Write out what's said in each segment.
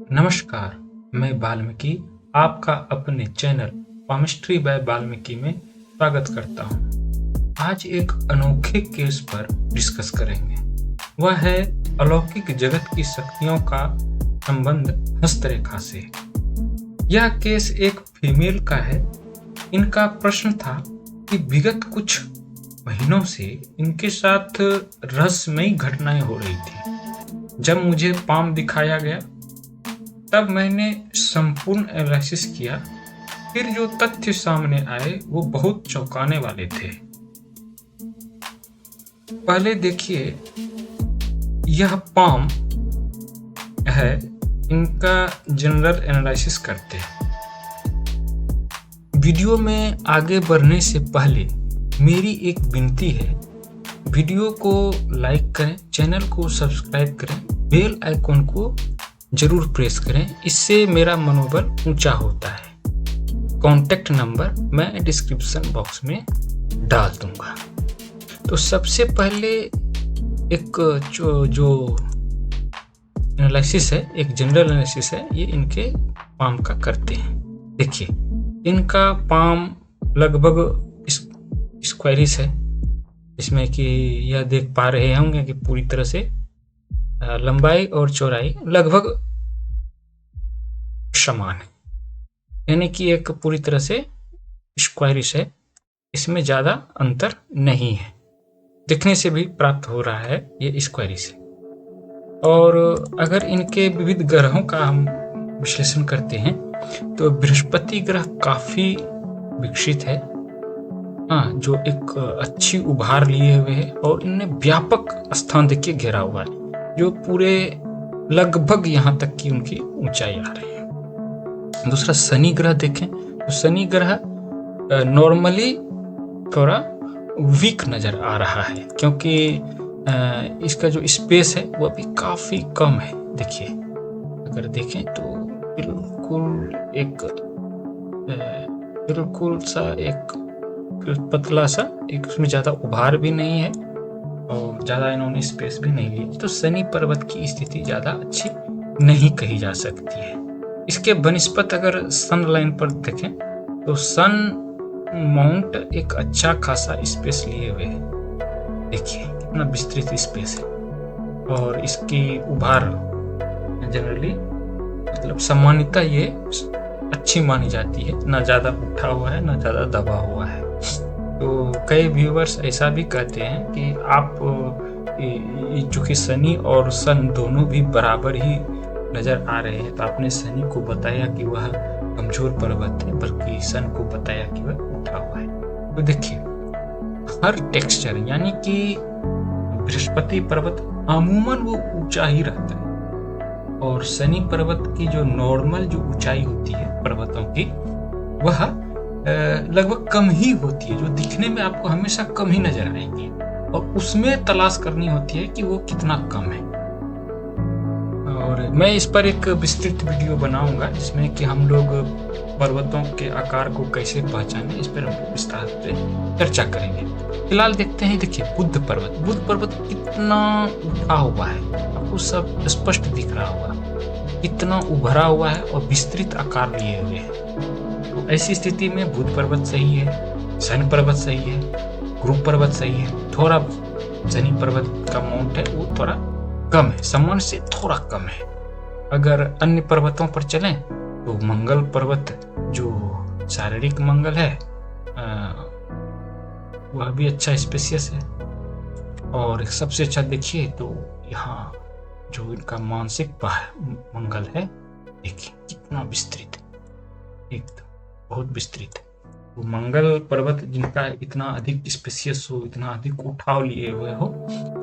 नमस्कार, मैं वाल्मीकि आपका अपने चैनल केमिस्ट्री बाय वाल्मीकि में स्वागत करता हूँ। आज एक अनोखे केस पर डिस्कस करेंगे। वह है अलौकिक जगत की शक्तियों का संबंध हस्तरेखा से। यह केस एक फीमेल का है। इनका प्रश्न था कि विगत कुछ महीनों से इनके साथ रहस्यमयी घटनाएं हो रही थी। जब मुझे पाम दिखाया गया तब मैंने संपूर्ण एनालिसिस किया। फिर जो तथ्य सामने आए वो बहुत चौंकाने वाले थे। पहले देखिए, यह पाम है, इनका जनरल एनालिसिस करते हैं। वीडियो में आगे बढ़ने से पहले मेरी एक विनती है, वीडियो को लाइक करें, चैनल को सब्सक्राइब करें, बेल आइकन को जरूर प्रेस करें। इससे मेरा मनोबल ऊंचा होता है। कॉन्टैक्ट नंबर मैं डिस्क्रिप्शन बॉक्स में डाल दूंगा। तो सबसे पहले एक जो एनालिसिस है, एक जनरल एनालिसिस है, ये इनके पाम का करते हैं। देखिए, इनका पाम लगभग स्क्वायरिश है, इसमें कि यह देख पा रहे होंगे कि पूरी तरह से लंबाई और चौड़ाई लगभग समान है, यानी कि एक पूरी तरह से स्क्वायरिश है। इसमें ज्यादा अंतर नहीं है, दिखने से भी प्राप्त हो रहा है ये स्क्वायरिश है। और अगर इनके विविध ग्रहों का हम विश्लेषण करते हैं तो बृहस्पति ग्रह काफी विकसित है, हाँ, जो एक अच्छी उभार लिए हुए है और इनने व्यापक स्थान देखिए घेरा हुआ है, जो पूरे लगभग यहाँ तक की उनकी ऊंचाई आ रही है। दूसरा, शनि ग्रह देखें तो शनि ग्रह नॉर्मली थोड़ा वीक नजर आ रहा है, क्योंकि इसका जो स्पेस है वो भी काफी कम है। देखिए, अगर देखें तो बिल्कुल सा एक पतला सा, एक उसमें ज्यादा उभार भी नहीं है और ज्यादा इन्होंने स्पेस भी नहीं ली। तो शनि पर्वत की स्थिति ज्यादा अच्छी नहीं कही जा सकती है। इसके बनिस्पत अगर सन लाइन पर देखें तो सन माउंट एक अच्छा खासा स्पेस लिए हुए है। देखिए कितना विस्तृत स्पेस है और इसकी उभार जनरली मतलब सामान्यतः ये अच्छी मानी जाती है, ना ज्यादा उठा हुआ है ना ज्यादा दबा हुआ है। तो कई व्यूअर्स ऐसा भी कहते हैं कि आप चूंकि शनि और सन दोनों भी बराबर ही नजर आ रहे हैं, तो आपने शनि को बताया कि वह कमजोर पर्वत है, बल्कि सन को बताया कि वह उठा हुआ है। तो देखिए, हर टेक्सचर यानी कि बृहस्पति पर्वत अमूमन वो ऊंचा ही रहता है और शनि पर्वत की जो नॉर्मल जो ऊंचाई होती है पर्वतों की, वह लगभग कम ही होती है, जो दिखने में आपको हमेशा कम ही नजर आएंगी और उसमें तलाश करनी होती है कि वो कितना कम है। और मैं इस पर एक विस्तृत वीडियो बनाऊंगा जिसमें कि हम लोग पर्वतों के आकार को कैसे पहचाने, इस पर हम विस्तार से चर्चा करेंगे। फिलहाल देखते हैं, देखिए बुध पर्वत कितना उठा हुआ है, आपको सब स्पष्ट दिख रहा होगा, कितना उभरा हुआ है और विस्तृत आकार लिए हुए है। तो ऐसी स्थिति में बुध पर्वत सही है, शनि पर्वत सही है, गुरु पर्वत सही है। थोड़ा शनि पर्वत का माउंट है वो थोड़ा कम है, सामान्य से थोड़ा कम है। अगर अन्य पर्वतों पर चलें तो मंगल पर्वत जो शारीरिक मंगल है वह भी अच्छा स्पेसियस है। और सबसे अच्छा देखिए तो यहाँ जो इनका मानसिक मंगल है, देखिए कितना विस्तृत है, एकदम बहुत विस्तृत है। तो मंगल पर्वत जिनका इतना अधिक स्पेसियस हो, इतना अधिक उठाव लिए हुए हो,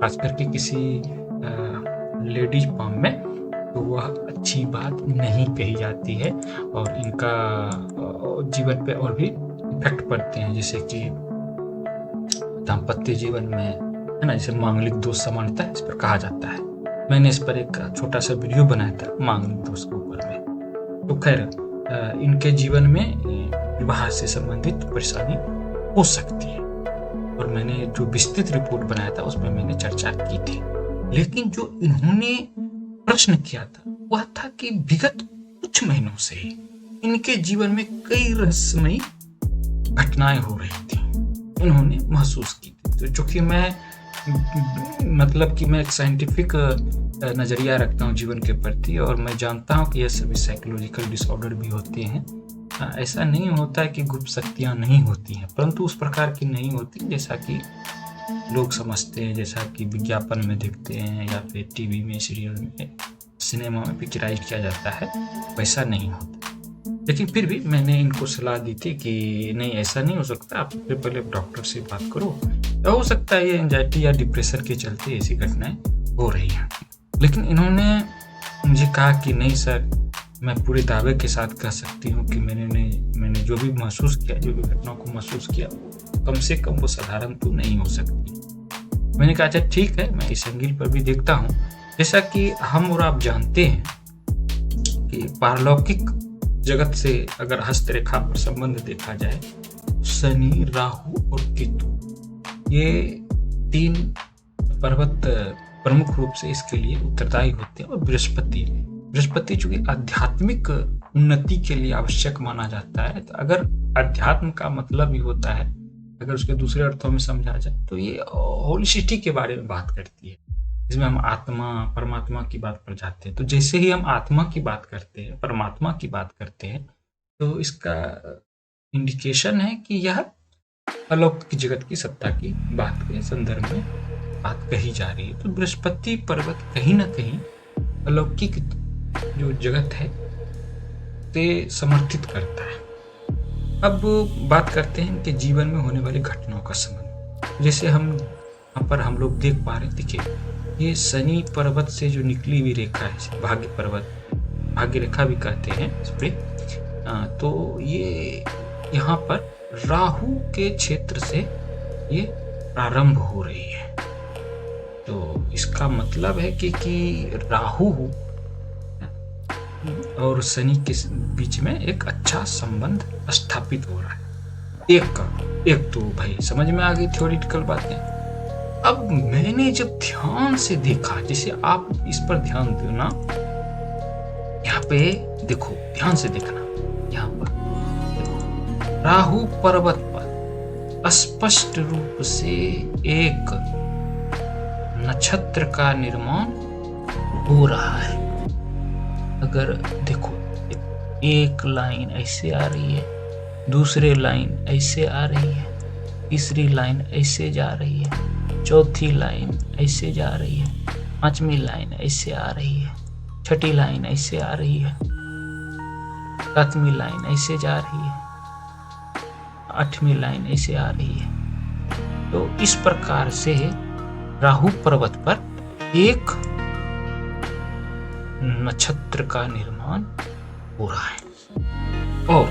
खास करके किसी लेडीज पाम में, तो वह अच्छी बात नहीं कही जाती है और इनका जीवन पे और भी इफेक्ट पड़ते हैं, जैसे कि दाम्पत्य जीवन में है ना, जैसे मांगलिक दोष सामान्यतः इस पर कहा जाता है। मैंने इस पर एक छोटा सा वीडियो बनाया था मांगलिक दोष के ऊपर में। तो खैर, इनके जीवन में विवाह से संबंधित परेशानी हो सकती है और मैंने जो विस्तृत रिपोर्ट बनाया था उसमें मैंने चर्चा की थी। लेकिन जो इन्होंने प्रश्न किया था वह था कि विगत कुछ महीनों से ही इनके जीवन में कई रहस्यमयी घटनाएं हो रही थी, इन्होंने महसूस की थी। तो चूंकि मैं मतलब कि मैं एक साइंटिफिक नज़रिया रखता हूँ जीवन के प्रति, और मैं जानता हूँ कि ये सभी साइकोलॉजिकल डिसऑर्डर भी होते हैं। ऐसा नहीं होता है कि गुप्त शक्तियाँ नहीं होती हैं, परंतु उस प्रकार की नहीं होती जैसा कि लोग समझते हैं, जैसा कि विज्ञापन में देखते हैं या फिर टीवी में, सीरियल में, सिनेमा में पिक्चराइज किया जाता है, वैसा नहीं होता। लेकिन फिर भी मैंने इनको सलाह दी थी कि नहीं, ऐसा नहीं हो सकता, आप पहले डॉक्टर से बात करो, या हो सकता है ये एंजाइटी या डिप्रेशन के चलते ऐसी घटनाएं हो रही हैं। लेकिन इन्होंने मुझे कहा कि नहीं सर, मैं पूरे दावे के साथ कह सकती हूँ कि मैंने जो भी महसूस किया, जो भी घटनाओं को महसूस किया, कम से कम वो साधारण तो नहीं हो सकती। मैंने कहा अच्छा ठीक है, मैं इस एंगल पर भी देखता हूँ। जैसा कि हम और आप जानते हैं कि पारलौकिक जगत से अगर हस्तरेखा पर संबंध देखा जाए, शनि, राहु और केतु, ये 3 पर्वत प्रमुख रूप से इसके लिए उत्तरदायी होते हैं। और बृहस्पति चूंकि आध्यात्मिक उन्नति के लिए आवश्यक माना जाता है, तो अगर अध्यात्म का मतलब ही होता है, अगर उसके दूसरे अर्थों में समझा जाए, तो ये होलिसिटी के बारे में बात करती है, इसमें हम आत्मा, परमात्मा की बात पर जाते हैं। तो जैसे ही हम आत्मा की बात करते हैं, परमात्मा की बात करते हैं, तो इसका इंडिकेशन है कि यह अलौकिक जगत की सत्ता की बात के संदर्भ में बात कही जा रही है। तो बृहस्पति पर्वत कहीं ना कहीं अलौकिक जो जगत है ते समर्थित करता है। अब बात करते हैं कि जीवन में होने वाली घटनाओं का संबंध। जैसे यहाँ पर हम लोग देख पा रहे हैं, देखिए ये शनि पर्वत से जो निकली हुई रेखा है, भाग्य पर्वत, भाग्य रेखा भी कहते हैं इस पे, तो ये यहाँ पर राहु के क्षेत्र से ये प्रारंभ हो रही है। तो इसका मतलब है कि राहु और शनि के बीच में एक अच्छा संबंध स्थापित हो रहा है। एक तो भाई समझ में आ गई थ्योरेटिकल बातें। अब मैंने जब ध्यान से देखा, जैसे आप इस पर ध्यान देना, यहाँ पे देखो, ध्यान से देखना, यहाँ पर देखो, राहु पर्वत पर स्पष्ट रूप से एक नक्षत्र का निर्माण हो रहा है। अगर देखो, एक लाइन ऐसे आ रही है, दूसरी लाइन ऐसे आ रही है, तीसरी लाइन ऐसे जा रही है, चौथी लाइन ऐसे जा रही है, पांचवी लाइन ऐसे आ रही है, छठी लाइन ऐसे आ रही है, सातवीं लाइन ऐसे जा रही है, आठवीं लाइन ऐसे आ रही है। तो इस प्रकार से राहु पर्वत पर एक नक्षत्र का निर्माण हो रहा है। और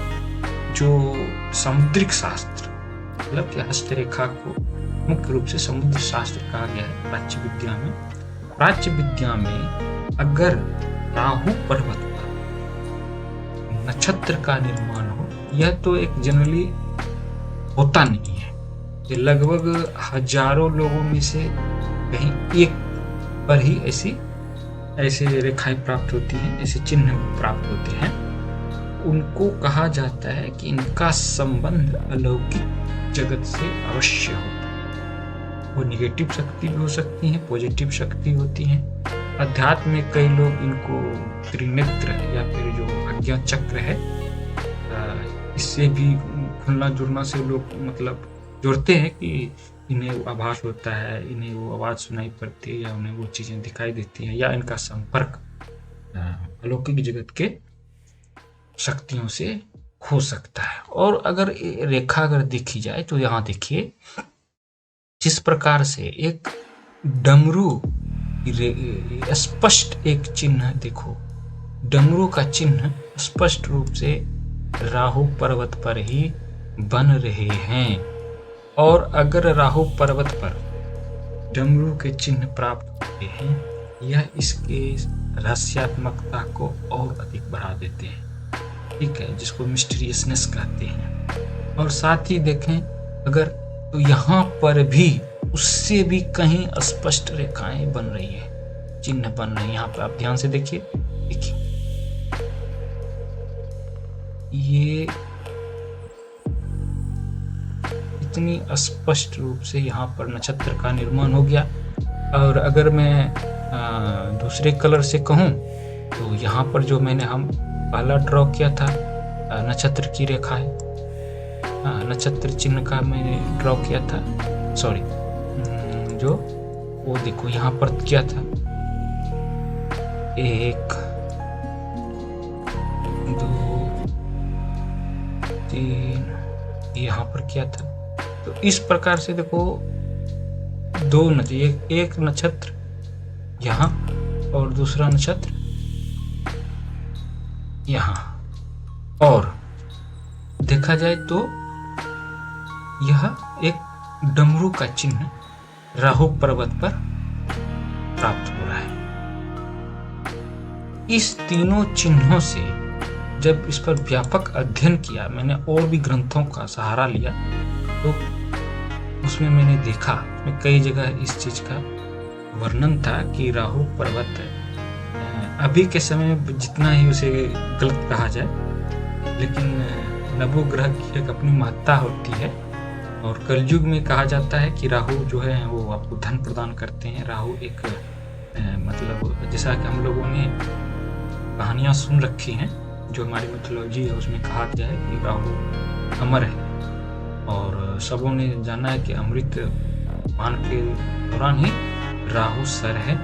जो समुद्रिक शास्त्र, मतलब कि हस्तरेखा को मुख्य रूप से समुद्र शास्त्र कहा गया है प्राच्य विद्या में। प्राच्य विद्या में अगर राहु पर्वत पर नक्षत्र का निर्माण हो, यह तो एक जनरली होता नहीं है, ये लगभग हजारों लोगों में से कहीं एक पर ही ऐसे रेखाएं प्राप्त होती हैं, ऐसे चिन्ह प्राप्त होते हैं। उनको कहा जाता है कि इनका संबंध अलौकिक जगत से अवश्य होता है। वो निगेटिव शक्ति भी हो सकती है, पॉजिटिव शक्ति होती है। अध्यात्म में कई लोग इनको त्रिनेत्र या फिर जो आज्ञा चक्र है, इससे भी खुलना जुड़ना से लोग मतलब जोड़ते हैं कि इन्हें वो आभास होता है, इन्हें वो आवाज़ सुनाई पड़ती है, या उन्हें वो चीज़ें दिखाई देती हैं, या इनका संपर्क अलौकिक जगत के शक्तियों से हो सकता है। और अगर रेखा अगर देखी जाए तो यहाँ देखिए, जिस प्रकार से एक डमरू स्पष्ट एक चिन्ह, देखो डमरू का चिन्ह स्पष्ट रूप से राहु पर्वत पर ही बन रहे हैं। और अगर राहु पर्वत पर डमरू के चिन्ह प्राप्त होते हैं, यह इसके रहस्यात्मकता को और अधिक बढ़ा देते हैं, ठीक है, जिसको मिस्टीरियसनेस कहते हैं। और साथ ही देखें अगर, तो यहाँ पर भी उससे भी कहीं स्पष्ट रेखाएं बन रही है, चिन्ह बन रहे हैं। यहाँ पर आप ध्यान से देखिए, देखिए ये इतनी स्पष्ट रूप से यहाँ पर नक्षत्र का निर्माण हो गया। और अगर मैं दूसरे कलर से कहूँ तो यहाँ पर जो मैंने हम पहला ड्रॉ किया था नक्षत्र की रेखा है, नक्षत्र चिन्ह का मैंने ड्रॉ किया था, सॉरी जो वो देखो यहाँ पर क्या था, 1 2 3 यहाँ पर क्या था। तो इस प्रकार से देखो दो नक्षत्र, एक नक्षत्र यहाँ और दूसरा नक्षत्र यहाँ, और देखा जाए तो यह एक डमरू का चिन्ह राहु पर्वत पर प्राप्त हो रहा है। इस तीनों चिन्हों से जब इस पर व्यापक अध्ययन किया, मैंने और भी ग्रंथों का सहारा लिया, तो उसमें मैंने देखा उसमें कई जगह इस चीज का वर्णन था कि राहु पर्वत अभी के समय में जितना ही उसे गलत कहा जाए, लेकिन नवग्रह की एक अपनी महत्ता होती है। और कलयुग में कहा जाता है कि राहु जो है वो आपको धन प्रदान करते हैं। राहु एक मतलब जैसा कि हम लोगों ने कहानियां सुन रखी हैं, जो हमारी मिथोलॉजी है उसमें कहा गया है कि राहु अमर है, और सबों ने जाना है कि अमृत पान के दौरान ही राहु सर है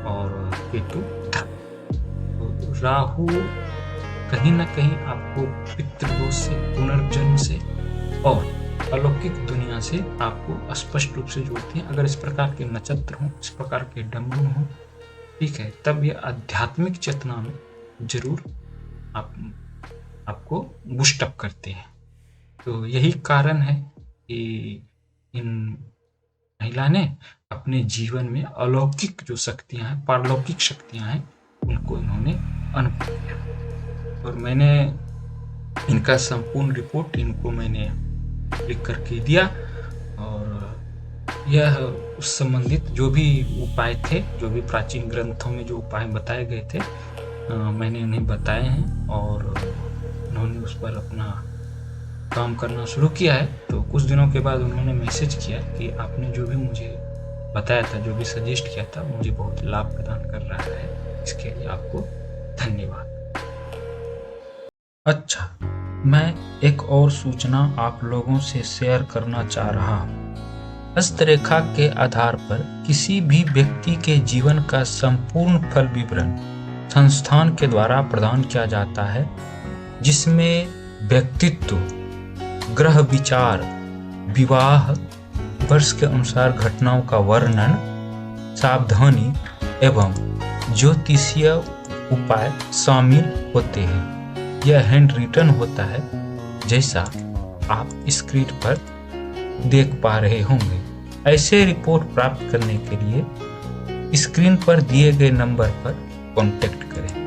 और केतु धड़। तो राहु कहीं ना कहीं आपको पितृदोष से, पुनर्जन्म से और अलौकिक दुनिया से आपको स्पष्ट रूप से जोड़ती हैं। अगर इस प्रकार के नक्षत्र हों, इस प्रकार के डमरू हों, ठीक है, तब ये आध्यात्मिक चेतना में जरूर आपको बूस्टअप करते हैं। तो यही कारण है कि इन महिला ने अपने जीवन में अलौकिक जो शक्तियां हैं, पारलौकिक शक्तियां हैं, उनको इन्होंने अनुभव किया। और मैंने इनका संपूर्ण रिपोर्ट इनको मैंने लिख करके दिया, और यह उस संबंधित जो भी उपाय थे, जो भी प्राचीन ग्रंथों में जो उपाय बताए गए थे, मैंने उन्हें बताए हैं, और उन्होंने उस पर अपना काम करना शुरू किया है। तो कुछ दिनों के बाद उन्होंने मैसेज किया कि आपने जो भी मुझे बताया था, जो भी सजेस्ट किया था, मुझे बहुत लाभ प्रदान कर रहा है, इसके लिए आपको धन्यवाद। अच्छा, मैं एक और सूचना आप लोगों से शेयर करना चाह रहा हूँ। हस्तरेखा के आधार पर किसी भी व्यक्ति के जीवन का संपूर्ण फल विवरण संस्थान के द्वारा प्रदान किया जाता है, जिसमें व्यक्तित्व, ग्रह विचार, विवाह, वर्ष के अनुसार घटनाओं का वर्णन, सावधानी एवं ज्योतिषीय उपाय शामिल होते हैं। यह हैंड रिटन होता है, जैसा आप स्क्रीन पर देख पा रहे होंगे। ऐसे रिपोर्ट प्राप्त करने के लिए स्क्रीन पर दिए गए नंबर पर कॉन्टेक्ट करें।